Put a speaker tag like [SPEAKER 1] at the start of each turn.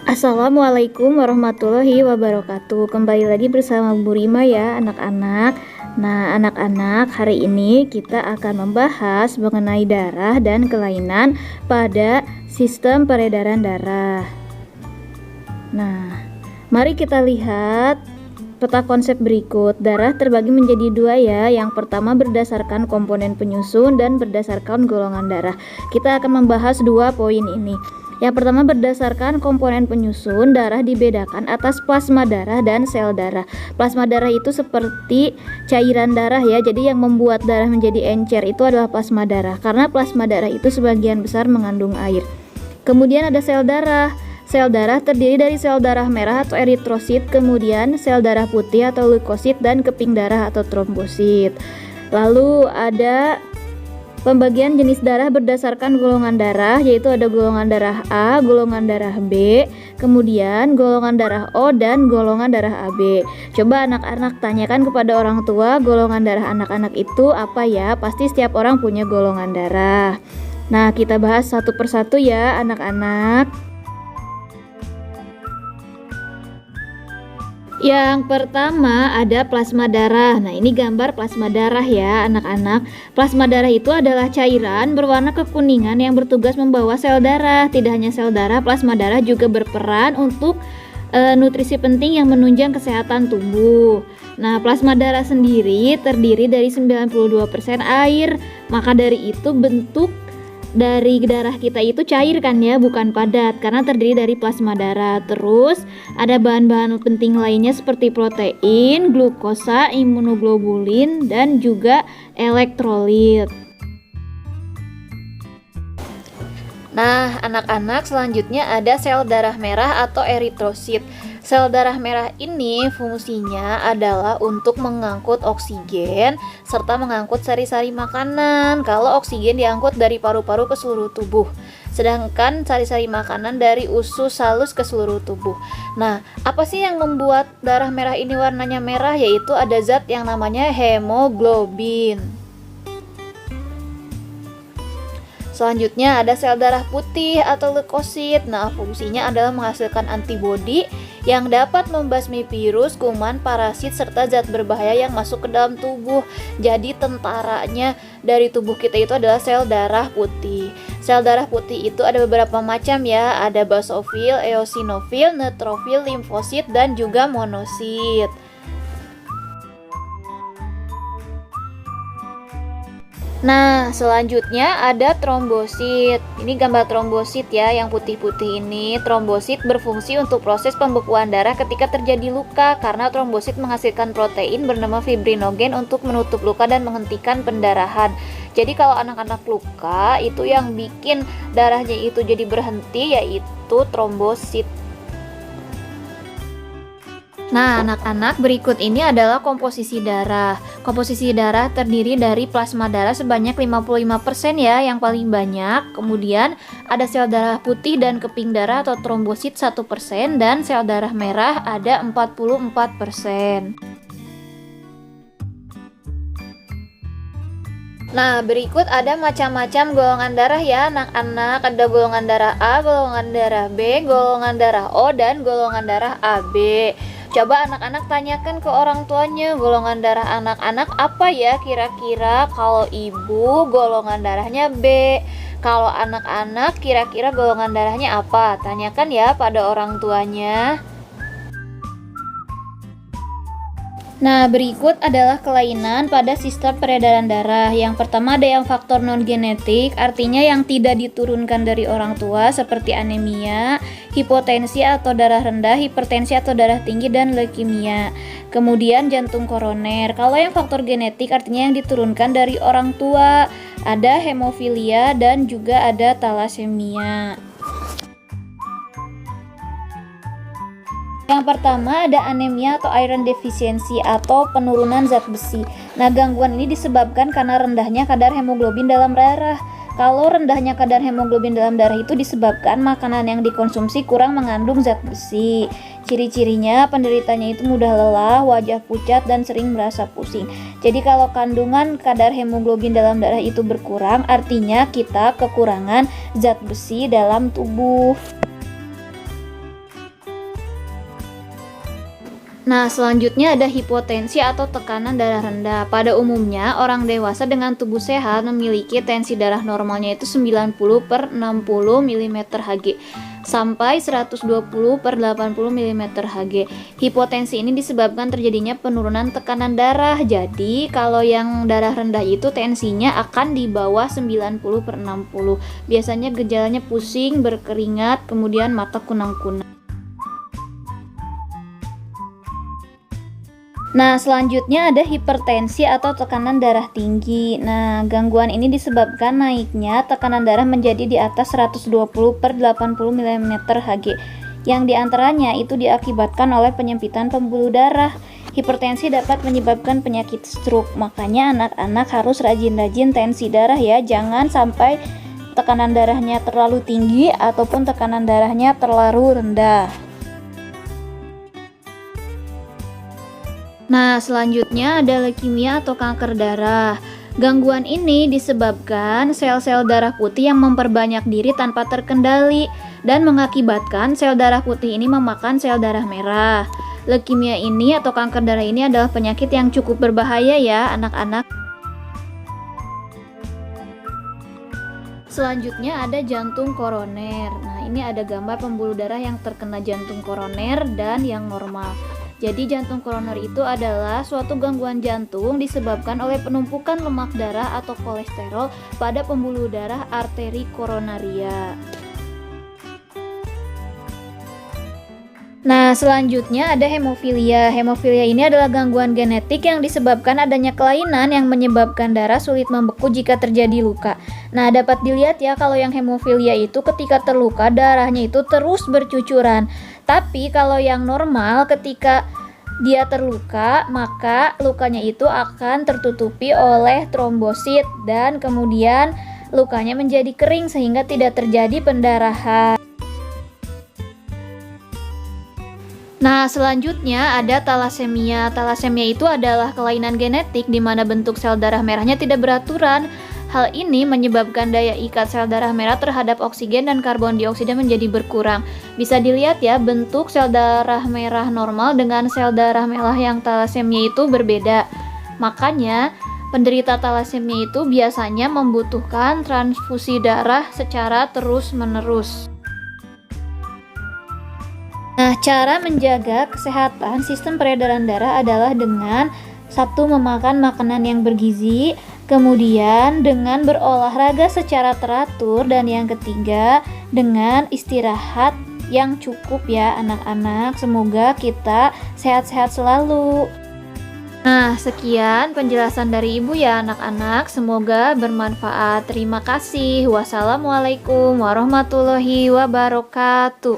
[SPEAKER 1] Assalamualaikum warahmatullahi wabarakatuh. Kembali lagi bersama Bu Rima ya anak-anak. Nah anak-anak, hari ini kita akan membahas mengenai darah dan kelainan pada sistem peredaran darah. Nah, mari kita lihat peta konsep berikut. Darah terbagi menjadi dua ya. Yang pertama berdasarkan komponen penyusun dan berdasarkan golongan darah. Kita akan membahas dua poin ini. Yang pertama berdasarkan komponen penyusun, darah dibedakan atas plasma darah dan sel darah. Plasma darah itu seperti cairan darah ya. Jadi yang membuat darah menjadi encer itu adalah plasma darah. Karena plasma darah itu sebagian besar mengandung air. Kemudian ada sel darah. Sel darah terdiri dari sel darah merah atau eritrosit, kemudian sel darah putih atau leukosit, dan keping darah atau trombosit. Lalu ada pembagian jenis darah berdasarkan golongan darah, yaitu ada golongan darah A, golongan darah B, kemudian golongan darah O, dan golongan darah AB. Coba anak-anak tanyakan kepada orang tua, golongan darah anak-anak itu apa ya? Pasti setiap orang punya golongan darah. Nah, kita bahas satu persatu ya anak-anak. Yang pertama ada plasma darah. Nah, ini gambar plasma darah ya anak-anak. Plasma darah itu adalah cairan berwarna kekuningan yang bertugas membawa sel darah. Tidak hanya sel darah, plasma darah juga berperan untuk nutrisi penting yang menunjang kesehatan tubuh. Nah, plasma darah sendiri terdiri dari 92% air. Maka dari itu bentuk dari darah kita itu cair kan ya, bukan padat, karena terdiri dari plasma darah. Terus ada bahan-bahan penting lainnya seperti protein, glukosa, imunoglobulin, dan juga elektrolit. Nah, anak-anak, selanjutnya ada sel darah merah atau eritrosit. Sel darah merah ini fungsinya adalah untuk mengangkut oksigen serta mengangkut sari-sari makanan. Kalau oksigen diangkut dari paru-paru ke seluruh tubuh, sedangkan sari-sari makanan dari usus halus ke seluruh tubuh. Nah, apa sih yang membuat darah merah ini warnanya merah? Yaitu ada zat yang namanya hemoglobin. Selanjutnya ada sel darah putih atau leukosit. Nah, fungsinya adalah menghasilkan antibodi yang dapat membasmi virus, kuman, parasit, serta zat berbahaya yang masuk ke dalam tubuh. Jadi tentaranya dari tubuh kita itu adalah sel darah putih. Sel darah putih itu ada beberapa macam ya. Ada basofil, eosinofil, neutrofil, limfosit, dan juga monosit. Nah, selanjutnya ada trombosit. Ini gambar trombosit ya, yang putih-putih ini. Trombosit berfungsi untuk proses pembekuan darah ketika terjadi luka, karena trombosit menghasilkan protein bernama fibrinogen untuk menutup luka dan menghentikan pendarahan. Jadi kalau anak-anak luka, itu yang bikin darahnya itu jadi berhenti yaitu trombosit. Nah, anak-anak, berikut ini adalah komposisi darah. Komposisi darah terdiri dari plasma darah sebanyak 55% ya, yang paling banyak. Kemudian ada sel darah putih dan keping darah atau trombosit 1%, dan sel darah merah ada 44%. Nah, berikut ada macam-macam golongan darah ya anak-anak. Ada golongan darah A, golongan darah B, golongan darah O, dan golongan darah AB. Coba anak-anak tanyakan ke orang tuanya, golongan darah anak-anak apa ya kira-kira? Kalau ibu golongan darahnya B, kalau anak-anak kira-kira golongan darahnya apa? Tanyakan ya pada orang tuanya. Nah, berikut adalah kelainan pada sistem peredaran darah. Yang pertama ada yang faktor non-genetik, artinya yang tidak diturunkan dari orang tua, seperti anemia, hipotensi atau darah rendah, hipertensi atau darah tinggi, dan leukemia. Kemudian jantung koroner. Kalau yang faktor genetik artinya yang diturunkan dari orang tua, ada hemofilia dan juga ada talasemia. Yang pertama ada anemia atau iron deficiency atau penurunan zat besi. Nah, gangguan ini disebabkan karena rendahnya kadar hemoglobin dalam darah. Kalau rendahnya kadar hemoglobin dalam darah itu disebabkan makanan yang dikonsumsi kurang mengandung zat besi. Ciri-cirinya penderitanya itu mudah lelah, wajah pucat, dan sering merasa pusing. Jadi kalau kandungan kadar hemoglobin dalam darah itu berkurang, artinya kita kekurangan zat besi dalam tubuh. Nah, selanjutnya ada hipotensi atau tekanan darah rendah. Pada umumnya, orang dewasa dengan tubuh sehat memiliki tensi darah normalnya itu 90/60 mm Hg sampai 120/80 mm Hg. Hipotensi ini disebabkan terjadinya penurunan tekanan darah. Jadi, kalau yang darah rendah itu tensinya akan di bawah 90/60. Biasanya gejalanya pusing, berkeringat, kemudian mata kunang-kunang. Nah, selanjutnya ada hipertensi atau tekanan darah tinggi. Nah, gangguan ini disebabkan naiknya tekanan darah menjadi di atas 120/80 mm Hg, yang diantaranya itu diakibatkan oleh penyempitan pembuluh darah. Hipertensi dapat menyebabkan penyakit stroke, makanya anak-anak harus rajin-rajin tensi darah ya, jangan sampai tekanan darahnya terlalu tinggi ataupun tekanan darahnya terlalu rendah. Nah, selanjutnya ada leukemia atau kanker darah. Gangguan ini disebabkan sel-sel darah putih yang memperbanyak diri tanpa terkendali dan mengakibatkan sel darah putih ini memakan sel darah merah. Leukemia ini atau kanker darah ini adalah penyakit yang cukup berbahaya ya, anak-anak. Selanjutnya ada jantung koroner. Nah, ini ada gambar pembuluh darah yang terkena jantung koroner dan yang normal. Jadi jantung koroner itu adalah suatu gangguan jantung disebabkan oleh penumpukan lemak darah atau kolesterol pada pembuluh darah arteri koronaria. Nah, selanjutnya ada hemofilia. Hemofilia ini adalah gangguan genetik yang disebabkan adanya kelainan yang menyebabkan darah sulit membeku jika terjadi luka. Nah, dapat dilihat ya kalau yang hemofilia itu ketika terluka darahnya itu terus bercucuran. Tapi kalau yang normal ketika dia terluka, maka lukanya itu akan tertutupi oleh trombosit dan kemudian lukanya menjadi kering sehingga tidak terjadi pendarahan. Nah, selanjutnya ada talasemia. Talasemia itu adalah kelainan genetik di mana bentuk sel darah merahnya tidak beraturan. Hal ini menyebabkan daya ikat sel darah merah terhadap oksigen dan karbon dioksida menjadi berkurang. Bisa dilihat ya, bentuk sel darah merah normal dengan sel darah merah yang talasemia itu berbeda. Makanya, penderita talasemia itu biasanya membutuhkan transfusi darah secara terus-menerus. Nah, cara menjaga kesehatan sistem peredaran darah adalah dengan satu, memakan makanan yang bergizi, kemudian dengan berolahraga secara teratur, dan yang ketiga dengan istirahat yang cukup ya anak-anak. Semoga kita sehat-sehat selalu. Nah, sekian penjelasan dari Ibu ya anak-anak, semoga bermanfaat. Terima kasih. Wassalamualaikum warahmatullahi wabarakatuh.